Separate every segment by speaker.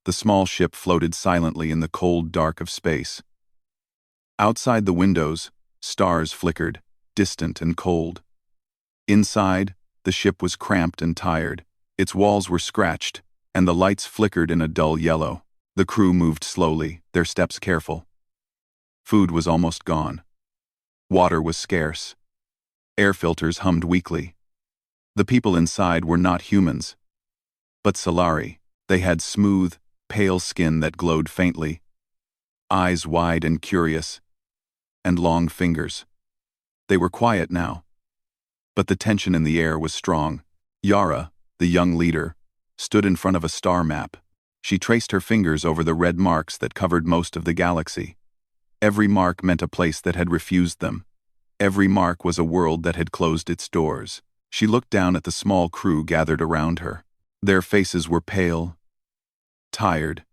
Speaker 1: The small ship floated silently in the cold dark of space. Outside the windows, stars flickered, distant and cold. Inside, the ship was cramped and tired. Its walls were scratched, and the lights flickered in a dull yellow. The crew moved slowly, their steps careful. Food was almost gone. Water was scarce. Air filters hummed weakly. The people inside were not humans, but Solari. They had smooth, pale skin that glowed faintly, eyes wide and curious, and long fingers. They were quiet now, but the tension in the air was strong. Yara, the young leader, stood in front of a star map. She traced her fingers over the red marks that covered most of the galaxy. Every mark meant a place that had refused them. Every mark was a world that had closed its doors. She looked down at the small crew gathered around her. Their faces were pale, tired,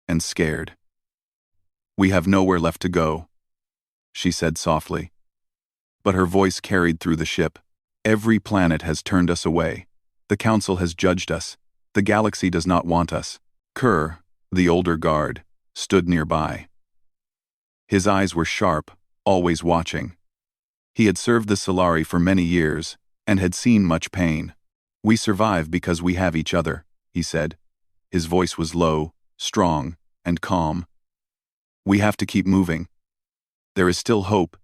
Speaker 1: and scared. "We have nowhere left to go," she said softly. But her voice carried through the ship. "Every planet has turned us away. The Council has judged us. The galaxy does not want us." Kerr, the older guard, stood nearby. His eyes were sharp, always watching. He had served the Solari for many years, and had seen much pain. "We survive because we have each other," he said. His voice was low, strong, and calm. "We have to keep moving. There is still hope,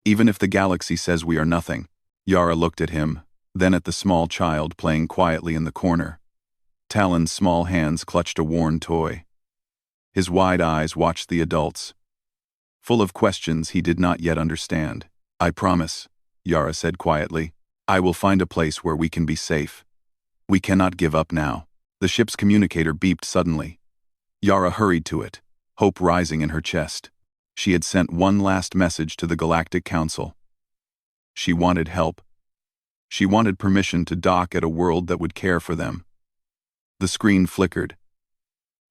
Speaker 1: even if the galaxy says we are nothing." Yara looked at him, then at the small child playing quietly in the corner. Talon's small hands clutched a worn toy. His wide eyes watched the adults, full of questions he did not yet understand. "I promise," Yara said quietly. "I will find a place where we can be safe. We cannot give up now." The ship's communicator beeped suddenly. Yara hurried to it, hope rising in her chest. She had sent one last message to the Galactic Council. She wanted help. She wanted permission to dock at a world that would care for them. The screen flickered,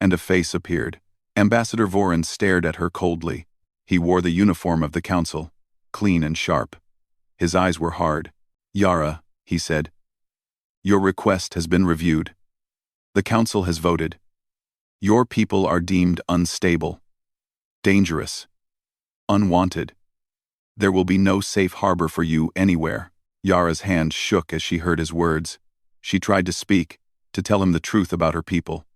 Speaker 1: and a face appeared. Ambassador Vorin stared at her coldly. He wore the uniform of the Council, clean and sharp. His eyes were hard. "Yara," he said, "your request has been reviewed. The Council has voted. Your people are deemed unstable, dangerous, unwanted. There will be no safe harbor for you anywhere." Yara's hand shook as she heard his words. She tried to speak, to tell him the truth about her people.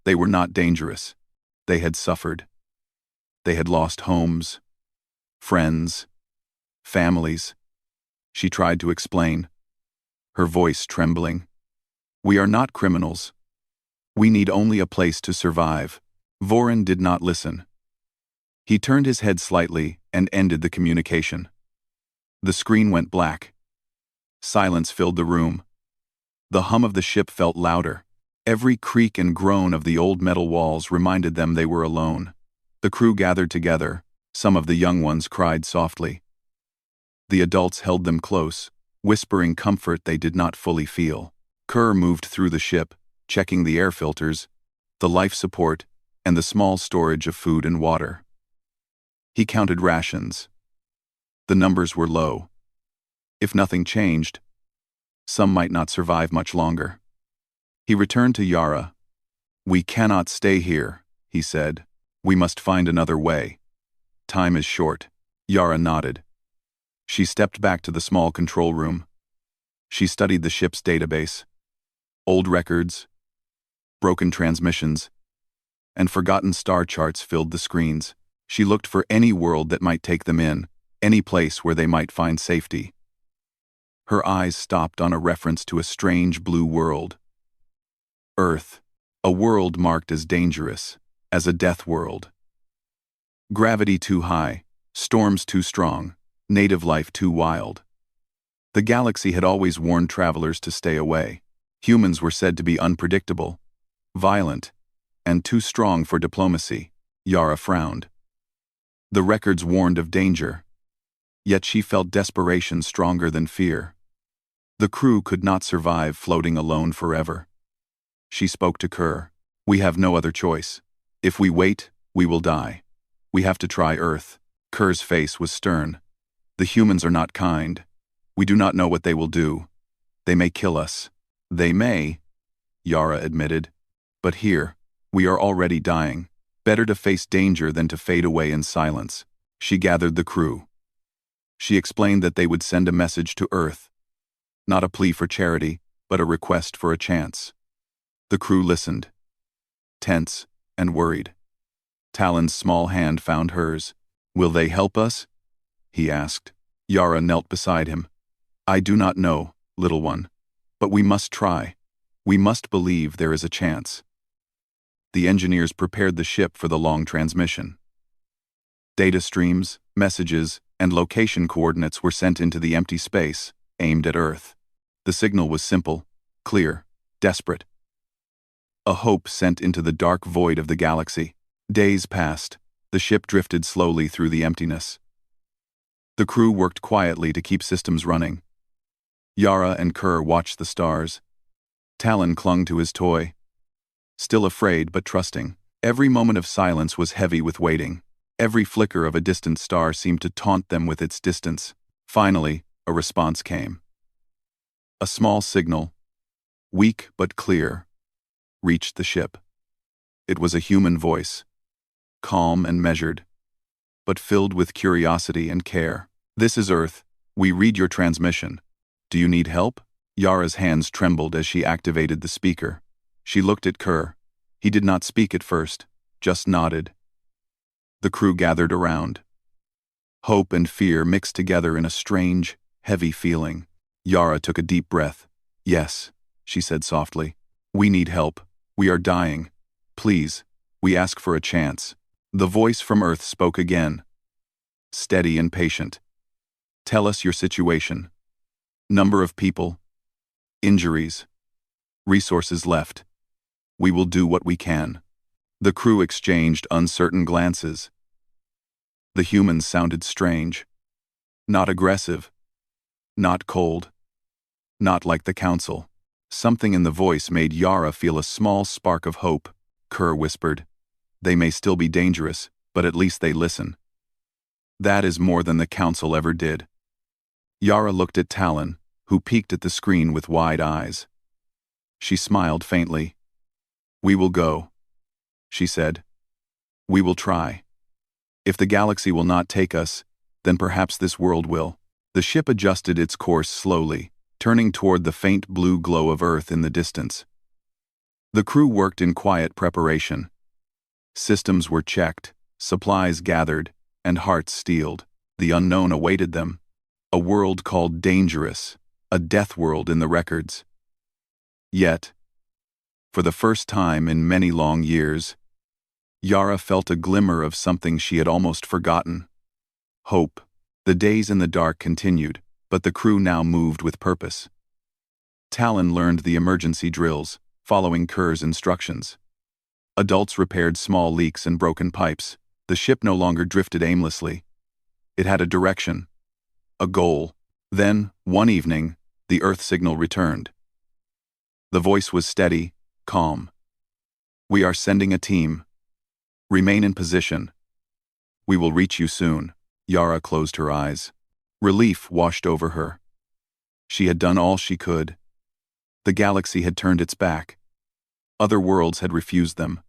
Speaker 1: They were not dangerous. They had suffered. They had lost homes, friends, families. She tried to explain, her voice trembling. "We are not criminals. We need only a place to survive." Vorin did not listen. He turned his head slightly and ended the communication. The screen went black. Silence filled the room. The hum of the ship felt louder. Every creak and groan of the old metal walls reminded them they were alone. The crew gathered together. Some of the young ones cried softly. The adults held them close, whispering comfort they did not fully feel. Kerr moved through the ship, checking the air filters, the life support, and the small storage of food and water. He counted rations. The numbers were low. If nothing changed, some might not survive much longer. He returned to Yara. "We cannot stay here," he said. "We must find another way. Time is short." Yara nodded. She stepped back to the small control room. She studied the ship's database. Old records, broken transmissions, and forgotten star charts filled the screens. She looked for any world that might take them in, any place where they might find safety. Her eyes stopped on a reference to a strange blue world. Earth, a world marked as dangerous, as a death world. Gravity too high, storms too strong, native life too wild. The galaxy had always warned travelers to stay away. Humans were said to be unpredictable, violent, and too strong for diplomacy. Yara frowned. The records warned of danger, yet she felt desperation stronger than fear. The crew could not survive floating alone forever. She spoke to Kerr. "We have no other choice. If we wait, we will die. We have to try Earth." Kerr's face was stern. "The humans are not kind. We do not know what they will do. They may kill us." "They may," Yara admitted. "But here, We are already dying. Better to face danger than to fade away in silence. She gathered the crew. She explained that they would send a message to Earth. Not a plea for charity, but a request for a chance. The crew listened, tense and worried. Talon's small hand found hers. "Will they help us?" he asked. Yara knelt beside him. "I do not know, little one. But we must try. We must believe there is a chance." The engineers prepared the ship for the long transmission. Data streams, messages, and location coordinates were sent into the empty space, aimed at Earth. The signal was simple, clear, desperate. A hope sent into the dark void of the galaxy. Days passed. The ship drifted slowly through the emptiness. The crew worked quietly to keep systems running. Yara and Kerr watched the stars. Talon clung to his toy. Still afraid but trusting. Every moment of silence was heavy with waiting. Every flicker of a distant star seemed to taunt them with its distance. Finally, a response came. A small signal, weak but clear, reached the ship. It was a human voice, calm and measured, but filled with curiosity and care. "This is Earth. We read your transmission. Do you need help?" Yara's hands trembled as she activated the speaker. She looked at Kerr. He did not speak at first, just nodded. The crew gathered around. Hope and fear mixed together in a strange, heavy feeling. Yara took a deep breath. "Yes," she said softly. "We need help. We are dying. Please, we ask for a chance." The voice from Earth spoke again, steady and patient. "Tell us your situation. Number of people, injuries, resources left. We will do what we can." The crew exchanged uncertain glances. The humans sounded strange. Not aggressive. Not cold. Not like the council. Something in the voice made Yara feel a small spark of hope. Kerr whispered, "They may still be dangerous, but at least they listen." That is more than the council ever did. Yara looked at Talon, who peeked at the screen with wide eyes. She smiled faintly. "We will go," she said. "We will try. If the galaxy will not take us, then perhaps this world will." The ship adjusted its course slowly, turning toward the faint blue glow of Earth in the distance. The crew worked in quiet preparation. Systems were checked, supplies gathered, and hearts steeled. The unknown awaited them. A world called dangerous, a death world in the records. Yet, for the first time in many long years, Yara felt a glimmer of something she had almost forgotten. Hope. The days in the dark continued, but the crew now moved with purpose. Talon learned the emergency drills, following Kerr's instructions. Adults repaired small leaks and broken pipes. The ship no longer drifted aimlessly. It had a direction, a goal. Then, one evening, the Earth signal returned. The voice was steady, calm. "We are sending a team. Remain in position. We will reach you soon." Yara closed her eyes. Relief washed over her. She had done all she could. The galaxy had turned its back. Other worlds had refused them.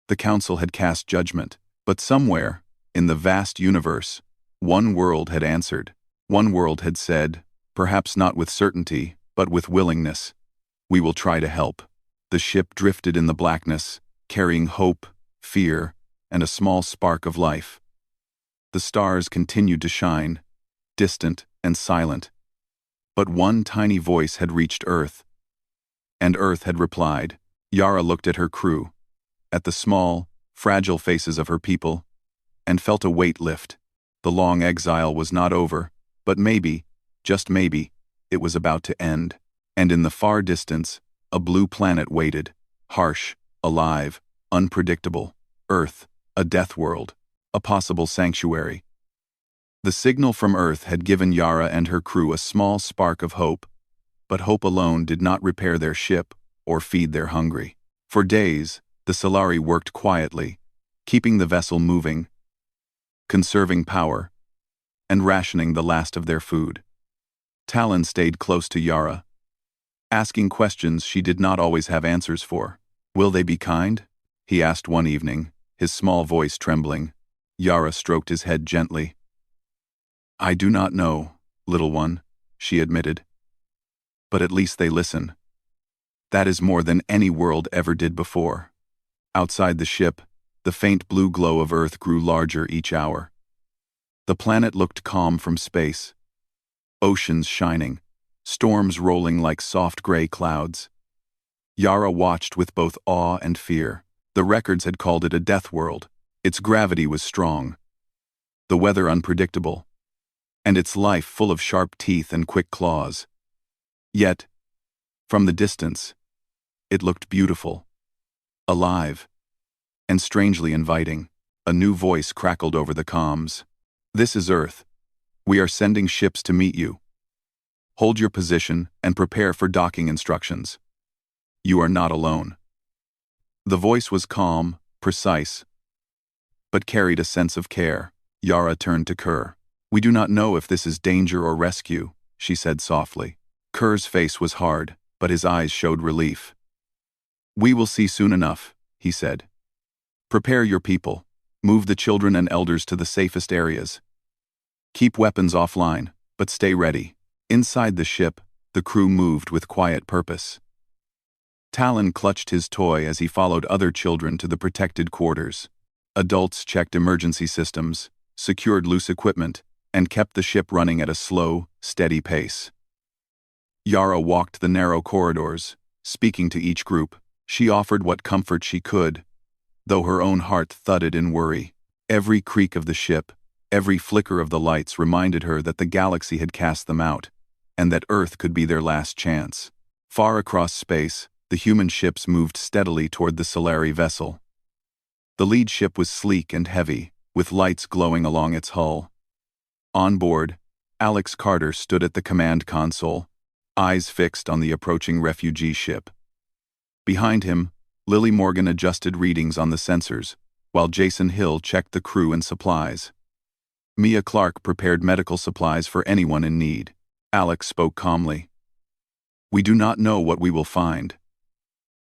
Speaker 1: The Council had cast judgment, but somewhere, in the vast universe, one world had answered. One world had said, perhaps not with certainty, but with willingness, "We will try to help." The ship drifted in the blackness, carrying hope, fear, and a small spark of life. The stars continued to shine, distant and silent. But one tiny voice had reached Earth. And Earth had replied. Yara looked at her crew, at the small, fragile faces of her people, and felt a weight lift. The long exile was not over, but maybe, just maybe, it was about to end. And in the far distance, a blue planet waited, harsh, alive, unpredictable. Earth, a death world, a possible sanctuary. The signal from Earth had given Yara and her crew a small spark of hope, but hope alone did not repair their ship or feed their hungry. For days, the Solari worked quietly, keeping the vessel moving, conserving power, and rationing the last of their food. Talon stayed close to Yara, asking questions she did not always have answers for. Will they be kind? he asked one evening, his small voice trembling. Yara stroked his head gently. I do not know, little one, she admitted. But at least they listen. That is more than any world ever did before. Outside the ship, the faint blue glow of Earth grew larger each hour. The planet looked calm from space. Oceans shining, storms rolling like soft gray clouds. Yara watched with both awe and fear. The records had called it a death world. Its gravity was strong, the weather unpredictable, and its life full of sharp teeth and quick claws. Yet, from the distance, it looked beautiful, alive, and strangely inviting. A new voice crackled over the comms. This is Earth. We are sending ships to meet you. Hold your position and prepare for docking instructions. You are not alone. The voice was calm, precise, but carried a sense of care. Yara turned to Kerr. We do not know if this is danger or rescue, she said softly. Kerr's face was hard, but his eyes showed relief. We will see soon enough, he said. Prepare your people. Move the children and elders to the safest areas. Keep weapons offline, but stay ready. Inside the ship, the crew moved with quiet purpose. Talon clutched his toy as he followed other children to the protected quarters. Adults checked emergency systems, secured loose equipment, and kept the ship running at a slow, steady pace. Yara walked the narrow corridors, speaking to each group. She offered what comfort she could, though her own heart thudded in worry. Every creak of the ship, every flicker of the lights reminded her that the galaxy had cast them out, and that Earth could be their last chance. Far across space, the human ships moved steadily toward the Solari vessel. The lead ship was sleek and heavy, with lights glowing along its hull. On board, Alex Carter stood at the command console, eyes fixed on the approaching refugee ship. Behind him, Lily Morgan adjusted readings on the sensors, while Jason Hill checked the crew and supplies. Mia Clark prepared medical supplies for anyone in need. Alex spoke calmly. We do not know what we will find.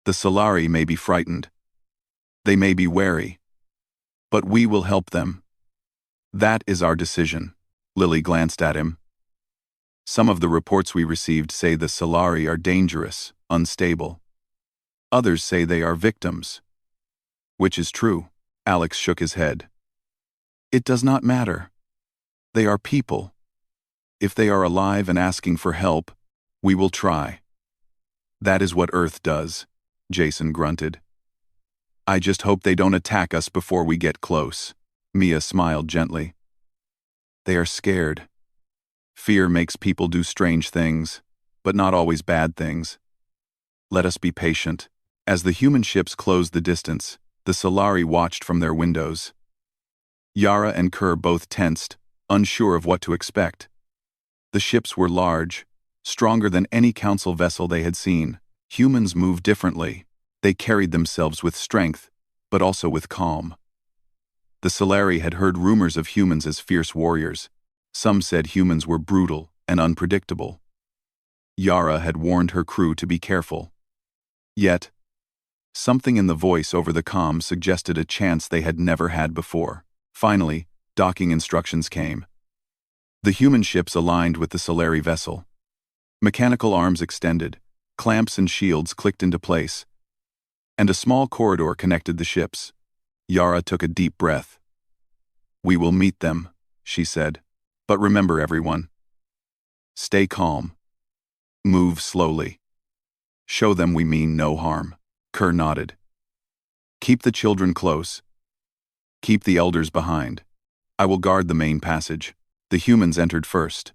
Speaker 1: The Solari may be frightened. They may be wary. But we will help them. That is our decision. Lily glanced at him. Some of the reports we received say the Solari are dangerous, unstable. Others say they are victims. Which is true? Alex shook his head. It does not matter. They are people. If they are alive and asking for help, we will try. That is what Earth does, Jason grunted. I just hope they don't attack us before we get close. Mia smiled gently. They are scared. Fear makes people do strange things, but not always bad things. Let us be patient. As the human ships closed the distance, the Solari watched from their windows. Yara and Kerr both tensed, unsure of what to expect. The ships were large, stronger than any council vessel they had seen. Humans moved differently. They carried themselves with strength, but also with calm. The Solari had heard rumors of humans as fierce warriors. Some said humans were brutal and unpredictable. Yara had warned her crew to be careful. Yet, something in the voice over the comm suggested a chance they had never had before. Finally, docking instructions came. The human ships aligned with the Solari vessel. Mechanical arms extended, clamps and shields clicked into place, and a small corridor connected the ships. Yara took a deep breath. We will meet them, she said. But remember, everyone. Stay calm. Move slowly. Show them we mean no harm. Kerr nodded. Keep the children close. Keep the elders behind. I will guard the main passage. The humans entered first.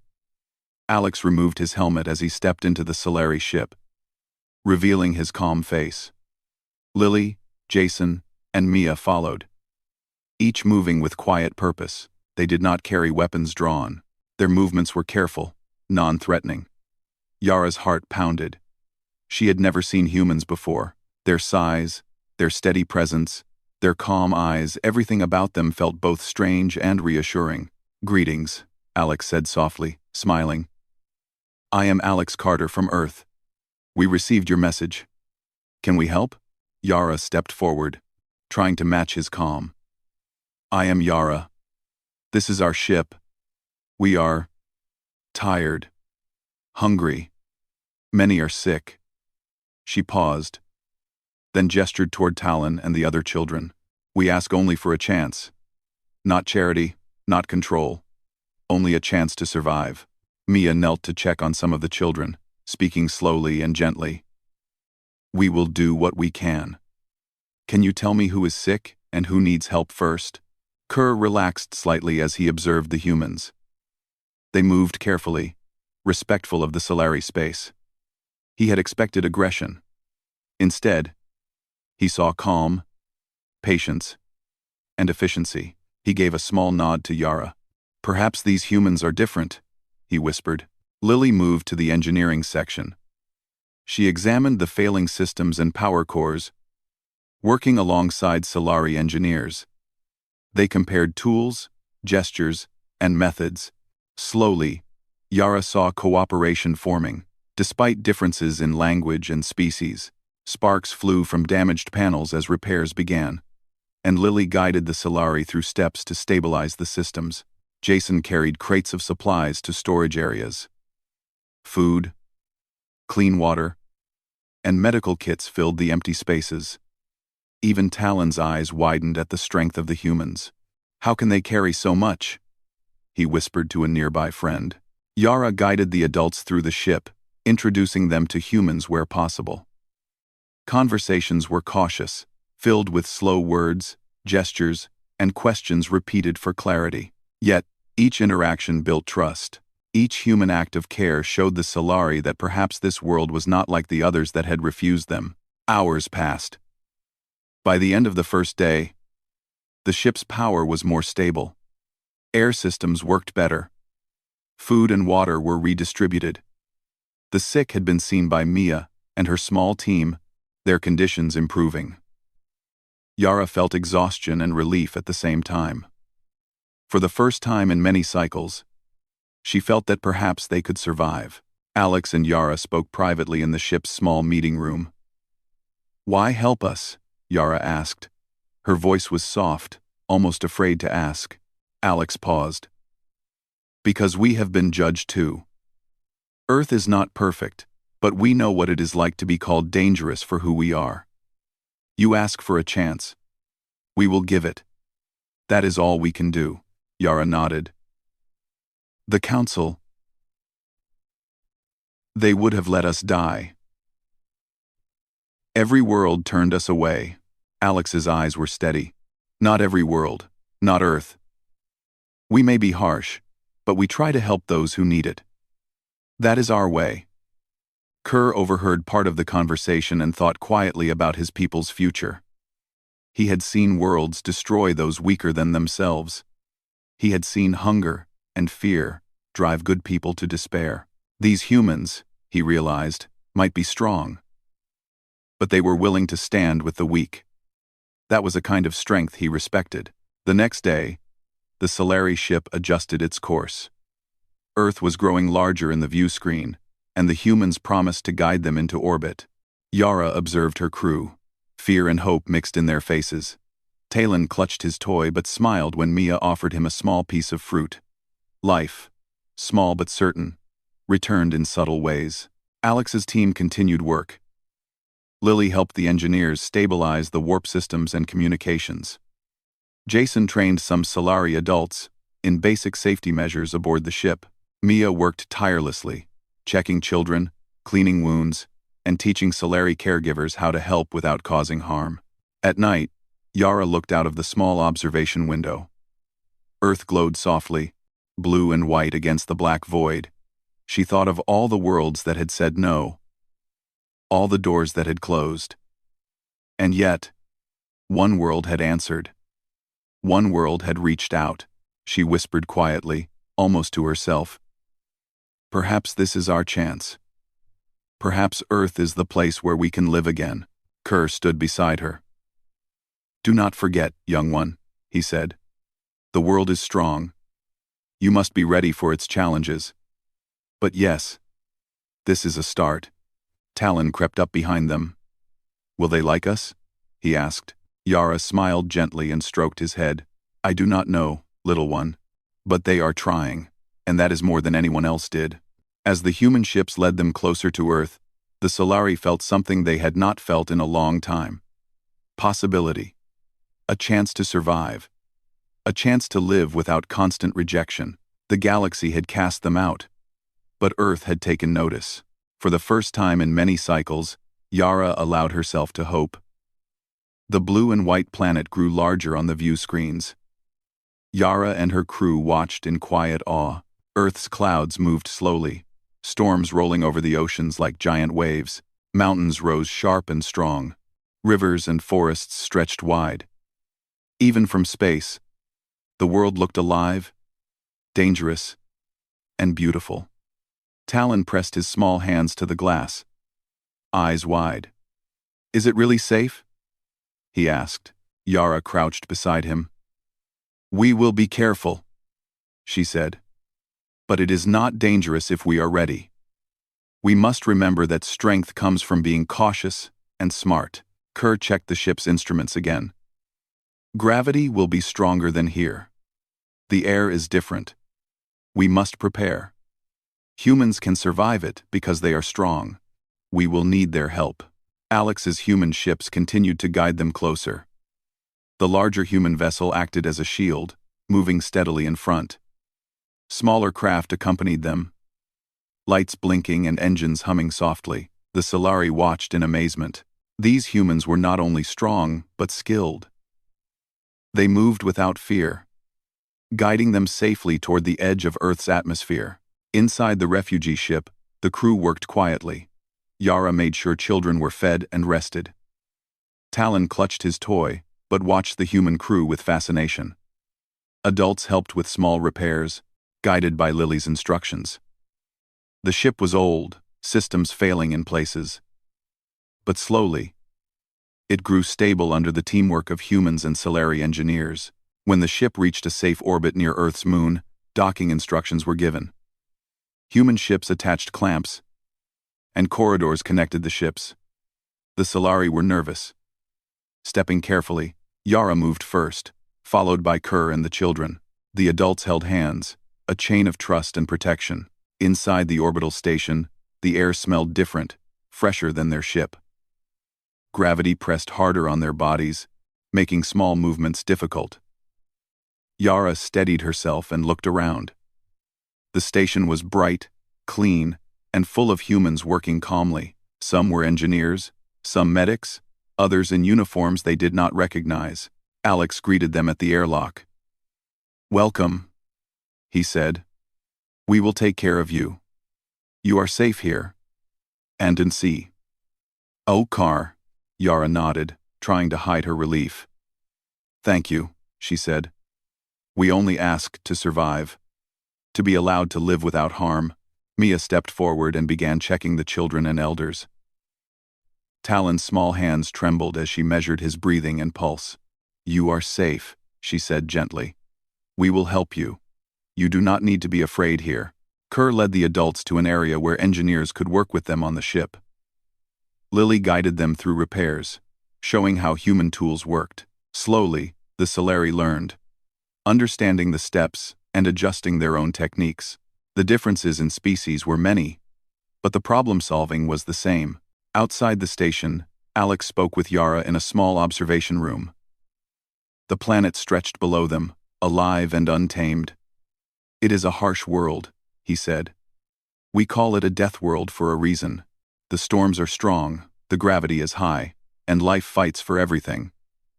Speaker 1: Alex removed his helmet as he stepped into the Solari ship, revealing his calm face. Lily, Jason, and Mia followed, each moving with quiet purpose. They did not carry weapons drawn. Their movements were careful, non-threatening. Yara's heart pounded. She had never seen humans before. Their size, their steady presence, their calm eyes, everything about them felt both strange and reassuring. Greetings, Alex said softly, smiling. I am Alex Carter from Earth. We received your message. Can we help? Yara stepped forward. trying to match his calm. I am Yara. This is our ship. We are tired, hungry. Many are sick. She paused, then gestured toward Talon and the other children. We ask only for a chance. Not charity, not control. Only a chance to survive. Mia knelt to check on some of the children, speaking slowly and gently. We will do what we can. Can you tell me who is sick and who needs help first? Kerr relaxed slightly as he observed the humans. They moved carefully, respectful of the Solari space. He had expected aggression. Instead, he saw calm, patience, and efficiency. He gave a small nod to Yara. Perhaps these humans are different, he whispered. Lily moved to the engineering section. She examined the failing systems and power cores, working alongside Solari engineers. They compared tools, gestures, and methods. Slowly, Yara saw cooperation forming. Despite differences in language and species, sparks flew from damaged panels as repairs began, and Lily guided the Solari through steps to stabilize the systems. Jason carried crates of supplies to storage areas. Food, clean water, and medical kits filled the empty spaces. Even Talon's eyes widened at the strength of the humans. How can they carry so much? He whispered to a nearby friend. Yara guided the adults through the ship, introducing them to humans where possible. Conversations were cautious, filled with slow words, gestures, and questions repeated for clarity. Yet, each interaction built trust. Each human act of care showed the Solari that perhaps this world was not like the others that had refused them. Hours passed. By the end of the first day, the ship's power was more stable. Air systems worked better. Food and water were redistributed. The sick had been seen by Mia and her small team, their conditions improving. Yara felt exhaustion and relief at the same time. For the first time in many cycles, she felt that perhaps they could survive. Alex and Yara spoke privately in the ship's small meeting room. Why help us? Yara asked. Her voice was soft, almost afraid to ask. Alex paused. Because we have been judged too. Earth is not perfect, but we know what it is like to be called dangerous for who we are. You ask for a chance. We will give it. That is all we can do. Yara nodded. The council. They would have let us die. Every world turned us away. Alex's eyes were steady. Not every world, not Earth. We may be harsh, but we try to help those who need it. That is our way. Kerr overheard part of the conversation and thought quietly about his people's future. He had seen worlds destroy those weaker than themselves. He had seen hunger and fear drive good people to despair. These humans, he realized, might be strong, but they were willing to stand with the weak. That was a kind of strength he respected. The next day, the Solari ship adjusted its course. Earth was growing larger in the view screen, and the humans promised to guide them into orbit. Yara observed her crew. Fear and hope mixed in their faces. Talon clutched his toy but smiled when Mia offered him a small piece of fruit. Life, small but certain, returned in subtle ways. Alex's team continued work. Lily helped the engineers stabilize the warp systems and communications. Jason trained some Solari adults in basic safety measures aboard the ship. Mia worked tirelessly, checking children, cleaning wounds, and teaching Solari caregivers how to help without causing harm. At night, Yara looked out of the small observation window. Earth glowed softly, blue and white against the black void. She thought of all the worlds that had said no, all the doors that had closed. And yet, one world had answered. One world had reached out. She whispered quietly, almost to herself. Perhaps this is our chance. Perhaps Earth is the place where we can live again. Kerr stood beside her. Do not forget, young one, he said. The world is strong. You must be ready for its challenges. But yes, this is a start. Talon crept up behind them. Will they like us? He asked. Yara smiled gently and stroked his head. I do not know, little one. But they are trying, and that is more than anyone else did. As the human ships led them closer to Earth, the Solari felt something they had not felt in a long time. Possibility. A chance to survive. A chance to live without constant rejection. The galaxy had cast them out, but Earth had taken notice. For the first time in many cycles, Yara allowed herself to hope. The blue and white planet grew larger on the view screens. Yara and her crew watched in quiet awe. Earth's clouds moved slowly, storms rolling over the oceans like giant waves. Mountains rose sharp and strong. Rivers and forests stretched wide. Even from space, the world looked alive, dangerous, and beautiful. Talon pressed his small hands to the glass, eyes wide. Is it really safe? He asked. Yara crouched beside him. We will be careful, she said. But it is not dangerous if we are ready. We must remember that strength comes from being cautious and smart. Kerr checked the ship's instruments again. Gravity will be stronger than here. The air is different. We must prepare. Humans can survive it because they are strong. We will need their help. Alex's human ships continued to guide them closer. The larger human vessel acted as a shield, moving steadily in front. Smaller craft accompanied them, lights blinking and engines humming softly. The Solari watched in amazement. These humans were not only strong, but skilled. They moved without fear, guiding them safely toward the edge of Earth's atmosphere. Inside the refugee ship, the crew worked quietly. Yara made sure children were fed and rested. Talon clutched his toy, but watched the human crew with fascination. Adults helped with small repairs, guided by Lily's instructions. The ship was old, systems failing in places. But slowly, it grew stable under the teamwork of humans and Solari engineers. When the ship reached a safe orbit near Earth's moon, docking instructions were given. Human ships attached clamps, and corridors connected the ships. The Solari were nervous. Stepping carefully, Yara moved first, followed by Kerr and the children. The adults held hands, a chain of trust and protection. Inside the orbital station, the air smelled different, fresher than their ship. Gravity pressed harder on their bodies, making small movements difficult. Yara steadied herself and looked around. The station was bright, clean, and full of humans working calmly. Some were engineers, some medics, others in uniforms they did not recognize. Alex greeted them at the airlock. Welcome, he said. We will take care of you. You are safe here. And in sea. Oh, Car, Yara nodded, trying to hide her relief. Thank you, she said. We only asked to survive. To be allowed to live without harm. Mia stepped forward and began checking the children and elders. Talon's small hands trembled as she measured his breathing and pulse. You are safe, she said gently. We will help you. You do not need to be afraid here. Kerr led the adults to an area where engineers could work with them on the ship. Lily guided them through repairs, showing how human tools worked. Slowly, the Solari learned, understanding the steps and adjusting their own techniques. The differences in species were many, but the problem-solving was the same. Outside the station, Alex spoke with Yara in a small observation room. The planet stretched below them, alive and untamed. It is a harsh world, he said. We call it a death world for a reason. The storms are strong, the gravity is high, and life fights for everything.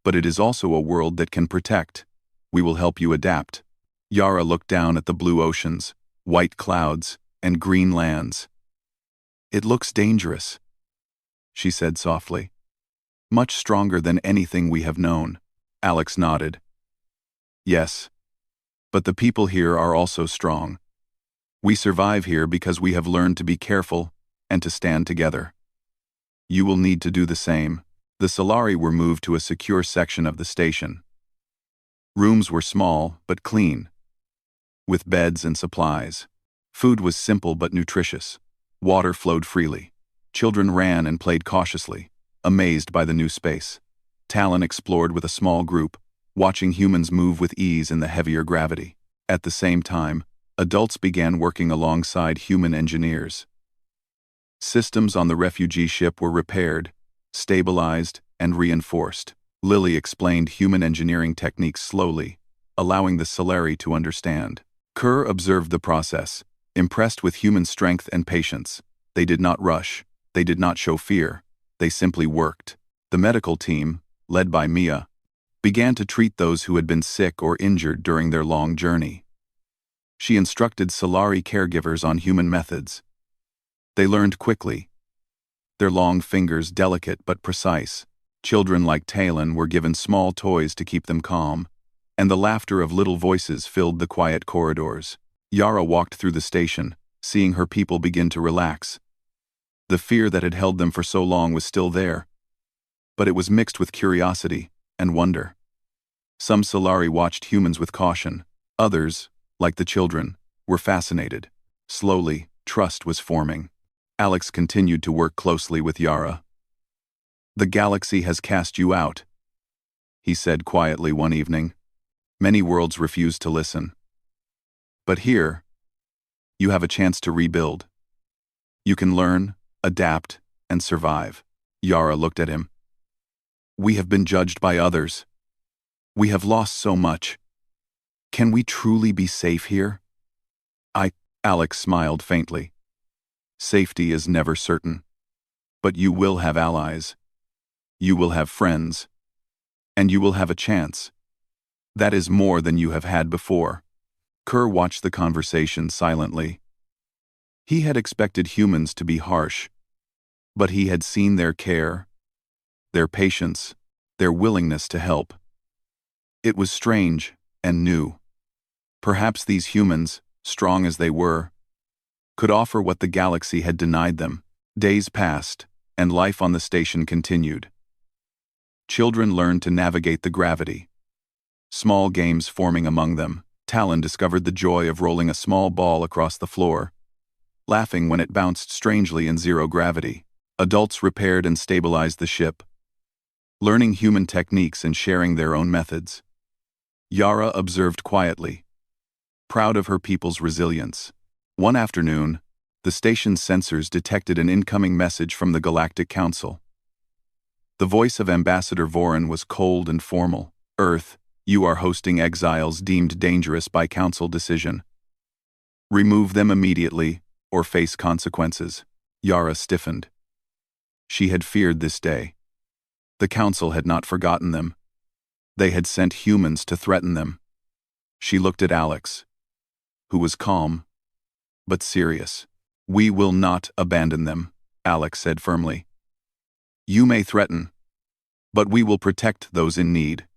Speaker 1: But it is also a world that can protect. We will help you adapt. Yara looked down at the blue oceans, white clouds, and green lands. It looks dangerous, she said softly. Much stronger than anything we have known. Alex nodded. Yes, but the people here are also strong. We survive here because we have learned to be careful and to stand together. You will need to do the same. The Solari were moved to a secure section of the station. Rooms were small but clean, with beds and supplies. Food was simple but nutritious. Water flowed freely. Children ran and played cautiously, amazed by the new space. Talon explored with a small group, watching humans move with ease in the heavier gravity. At the same time, adults began working alongside human engineers. Systems on the refugee ship were repaired, stabilized, and reinforced. Lily explained human engineering techniques slowly, allowing the Solari to understand. Kerr observed the process, impressed with human strength and patience. They did not rush, they did not show fear, they simply worked. The medical team, led by Mia, began to treat those who had been sick or injured during their long journey. She instructed Solari caregivers on human methods. They learned quickly, their long fingers delicate but precise. Children like Talon were given small toys to keep them calm, and the laughter of little voices filled the quiet corridors. Yara walked through the station, seeing her people begin to relax. The fear that had held them for so long was still there, but it was mixed with curiosity and wonder. Some Solari watched humans with caution. Others, like the children, were fascinated. Slowly, trust was forming. Alex continued to work closely with Yara. "The galaxy has cast you out," he said quietly one evening. "Many worlds refuse to listen. But here, you have a chance to rebuild. You can learn, adapt, and survive." Yara looked at him. "We have been judged by others. We have lost so much. Can we truly be safe here?" Alex smiled faintly. "Safety is never certain. But you will have allies. You will have friends. And you will have a chance. That is more than you have had before." Kerr watched the conversation silently. He had expected humans to be harsh, but he had seen their care, their patience, their willingness to help. It was strange and new. Perhaps these humans, strong as they were, could offer what the galaxy had denied them. Days passed, and life on the station continued. Children learned to navigate the gravity. Small games forming among them. Talon discovered the joy of rolling a small ball across the floor, laughing when it bounced strangely in zero gravity. Adults repaired and stabilized the ship, learning human techniques and sharing their own methods. Yara observed quietly, proud of her people's resilience. One afternoon, the station's sensors detected an incoming message from the Galactic Council. The voice of Ambassador Voran was cold and formal. "Earth, you are hosting exiles deemed dangerous by Council decision. Remove them immediately, or face consequences." Yara stiffened. She had feared this day. The Council had not forgotten them. They had sent humans to threaten them. She looked at Alex, who was calm, but serious. "We will not abandon them," Alex said firmly. "You may threaten, but we will protect those in need.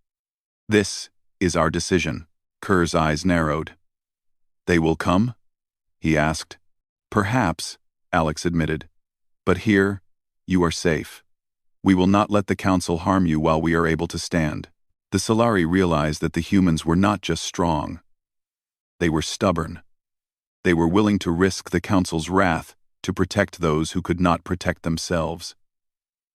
Speaker 1: This is our decision." Kerr's eyes narrowed. "They will come?" he asked. "Perhaps," Alex admitted. "But here, you are safe. We will not let the Council harm you while we are able to stand." The Solari realized that the humans were not just strong. They were stubborn. They were willing to risk the Council's wrath to protect those who could not protect themselves.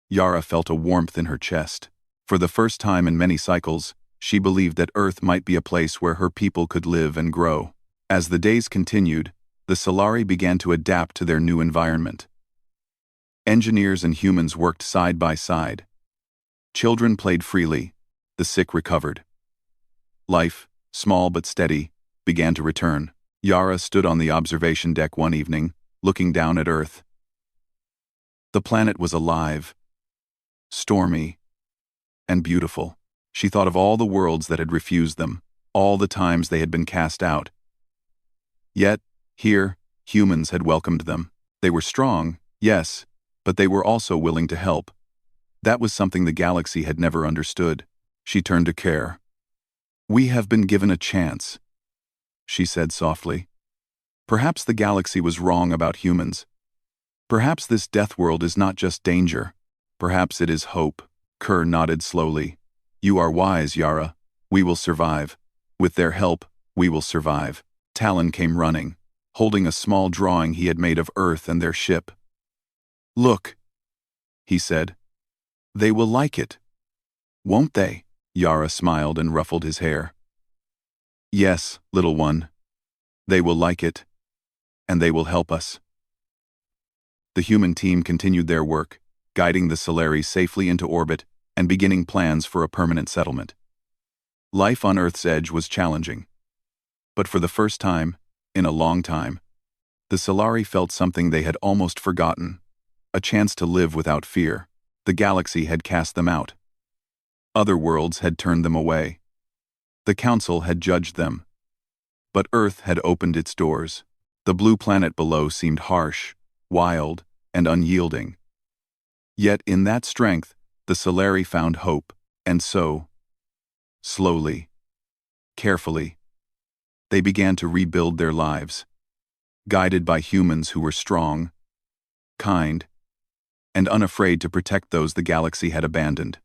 Speaker 1: Yara felt a warmth in her chest. For the first time in many cycles, she believed that Earth might be a place where her people could live and grow. As the days continued, the Solari began to adapt to their new environment. Engineers and humans worked side by side. Children played freely. The sick recovered. Life, small but steady, began to return. Yara stood on the observation deck one evening, looking down at Earth. The planet was alive, stormy, and beautiful. She thought of all the worlds that had refused them, all the times they had been cast out. Yet, here, humans had welcomed them. They were strong, yes, but they were also willing to help. That was something the galaxy had never understood. She turned to Care. "We have been given a chance," she said softly. "Perhaps the galaxy was wrong about humans. Perhaps this death world is not just danger. Perhaps it is hope." Kerr nodded slowly. "You are wise, Yara. We will survive. With their help, we will survive." Talon came running, holding a small drawing he had made of Earth and their ship. "Look," he said. "They will like it." Won't they? Yara smiled and ruffled his hair. Yes, little one. They will like it, and they will help us. The human team continued their work, guiding the Solari safely into orbit and beginning plans for a permanent settlement. Life on Earth's edge was challenging. But for the first time, in a long time, the Solari felt something they had almost forgotten, a chance to live without fear. The galaxy had cast them out. Other worlds had turned them away. The Council had judged them. But Earth had opened its doors. The blue planet below seemed harsh, wild, and unyielding. Yet in that strength, the Solari found hope, and so, slowly, carefully, they began to rebuild their lives, guided by humans who were strong, kind, and unafraid to protect those the galaxy had abandoned.